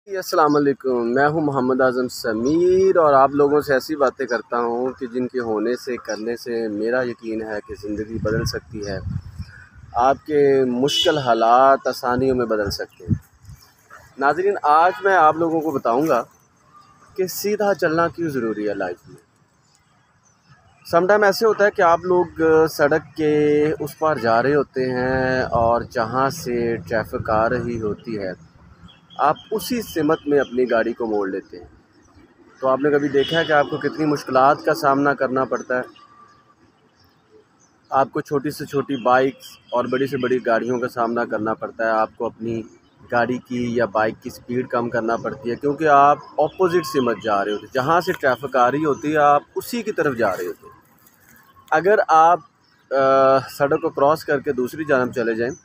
अस्सलाम वालेकुम। मैं हूं मोहम्मद आज़म समीर और आप लोगों से ऐसी बातें करता हूं कि जिनके होने से करने से मेरा यकीन है कि ज़िंदगी बदल सकती है। आपके मुश्किल हालात आसानियों में बदल सकते हैं। नाज़रीन, आज मैं आप लोगों को बताऊंगा कि सीधा चलना क्यों ज़रूरी है लाइफ में। समटाइम ऐसे होता है कि आप लोग सड़क के उस पार जा रहे होते हैं और जहां से ट्रैफिक आ रही होती है आप उसी सिमत में अपनी गाड़ी को मोड़ लेते हैं। तो आपने कभी देखा है कि आपको कितनी मुश्किलात का सामना करना पड़ता है। आपको छोटी से छोटी बाइक्स और बड़ी से बड़ी गाड़ियों का सामना करना पड़ता है। आपको अपनी गाड़ी की या बाइक की स्पीड कम करना पड़ती है क्योंकि आप ऑपोजिट सिमत जा रहे होते हैं। जहाँ से ट्रैफिक आ रही होती है आप उसी की तरफ जा रहे होते हैं। अगर आप सड़क को क्रॉस करके दूसरी जानब चले जाएं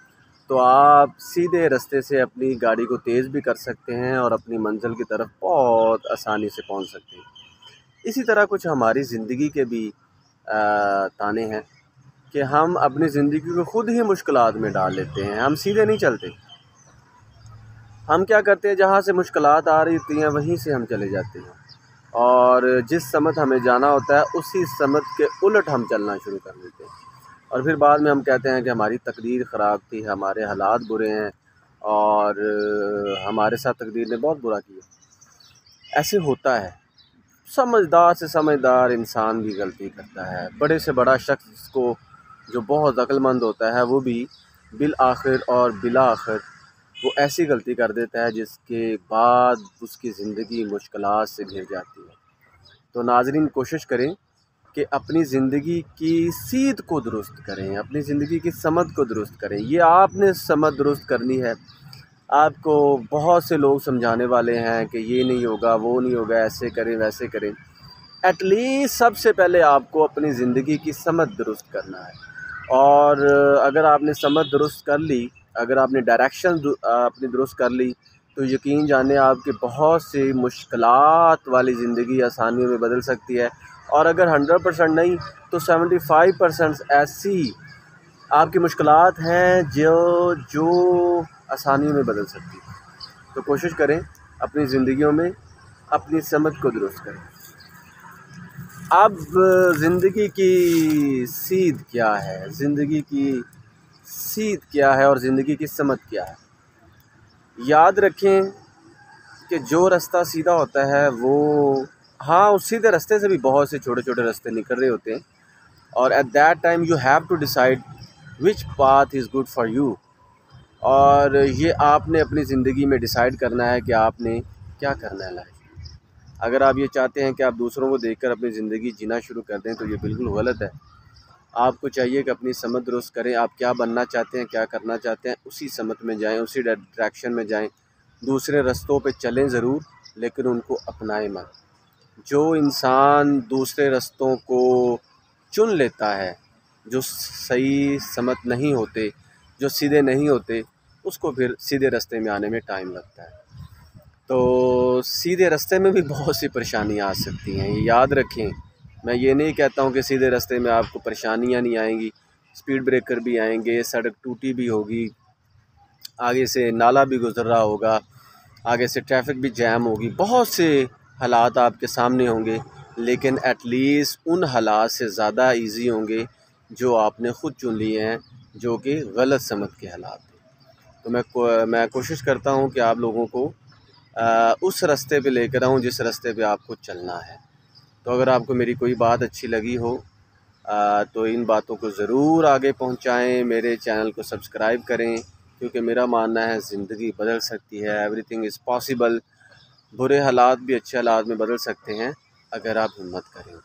तो आप सीधे रास्ते से अपनी गाड़ी को तेज़ भी कर सकते हैं और अपनी मंजिल की तरफ बहुत आसानी से पहुंच सकते हैं। इसी तरह कुछ हमारी ज़िंदगी के भी ताने हैं कि हम अपनी ज़िंदगी को ख़ुद ही मुश्किलात में डाल लेते हैं। हम सीधे नहीं चलते। हम क्या करते हैं, जहाँ से मुश्किलात आ रही होती हैं वहीं से हम चले जाते हैं और जिस समत हमें जाना होता है उसी समत के उलट हम चलना शुरू कर देते हैं और फिर बाद में हम कहते हैं कि हमारी तकदीर ख़राब थी, हमारे हालात बुरे हैं और हमारे साथ तकदीर ने बहुत बुरा किया। ऐसे होता है। समझदार से समझदार इंसान भी गलती करता है। बड़े से बड़ा शख्स को जो बहुत अक्लमंद होता है वो भी बिल आखिर और बिला आखिर वो ऐसी गलती कर देता है जिसके बाद उसकी ज़िंदगी मुश्किलात से घिर जाती है। तो नाज़रीन, कोशिश करें कि अपनी ज़िंदगी की सीध को दुरुस्त करें, अपनी ज़िंदगी की समत को दुरुस्त करें। ये आपने समत दुरुस्त करनी है। आपको बहुत से लोग समझाने वाले हैं कि ये नहीं होगा, वो नहीं होगा, ऐसे करें वैसे करें। एटलीस्ट सबसे पहले आपको अपनी ज़िंदगी की समत दुरुस्त करना है और अगर आपने समत दुरुस्त कर ली, अगर आपने डायरेक्शन अपनी दुरुस्त कर ली तो यकीन जाने आपकी बहुत सी मुश्किलात वाली ज़िंदगी आसानियों में बदल सकती है और अगर 100% नहीं तो 75% ऐसी आपकी मुश्किलात हैं जो आसानियों में बदल सकती है। तो कोशिश करें अपनी ज़िंदगियों में अपनी समझ को दुरुस्त करें। अब ज़िंदगी की सीध क्या है, ज़िंदगी की सीध क्या है और ज़िंदगी की समझ क्या है। याद रखें कि जो रास्ता सीधा होता है वो उस सीधे रास्ते से भी बहुत से छोटे छोटे रास्ते निकल रहे होते हैं और at that time you have to decide which path is good for you. और ये आपने अपनी ज़िंदगी में डिसाइड करना है कि आपने क्या करना है लाइफ में। अगर आप ये चाहते हैं कि आप दूसरों को देखकर अपनी ज़िंदगी जीना शुरू कर दें तो ये बिल्कुल गलत है। आपको चाहिए कि अपनी समझ दुरुस्त करें। आप क्या बनना चाहते हैं, क्या करना चाहते हैं, उसी समझ में जाएं, उसी डायरेक्शन में जाएं। दूसरे रास्तों पे चलें ज़रूर लेकिन उनको अपनाएं मत। जो इंसान दूसरे रास्तों को चुन लेता है, जो सही समझ नहीं होते, जो सीधे नहीं होते, उसको फिर सीधे रास्ते में आने में टाइम लगता है। तो सीधे रास्ते में भी बहुत सी परेशानियाँ आ सकती हैं, ये याद रखें। मैं ये नहीं कहता हूँ कि सीधे रास्ते में आपको परेशानियाँ नहीं आएंगी। स्पीड ब्रेकर भी आएंगे, सड़क टूटी भी होगी, आगे से नाला भी गुजर रहा होगा, आगे से ट्रैफिक भी जैम होगी, बहुत से हालात आपके सामने होंगे लेकिन एटलीस्ट उन हालात से ज़्यादा इजी होंगे जो आपने ख़ुद चुन लिए हैं, जो कि गलत समझ के हालात हैं। तो मैं कोशिश करता हूँ कि आप लोगों को उस रास्ते पे लेकर आऊँ जिस रास्ते पे आपको चलना है। तो अगर आपको मेरी कोई बात अच्छी लगी हो तो इन बातों को ज़रूर आगे पहुँचाएँ। मेरे चैनल को सब्सक्राइब करें क्योंकि मेरा मानना है ज़िंदगी बदल सकती है। Everything is possible. बुरे हालात भी अच्छे हालात में बदल सकते हैं अगर आप हिम्मत करें।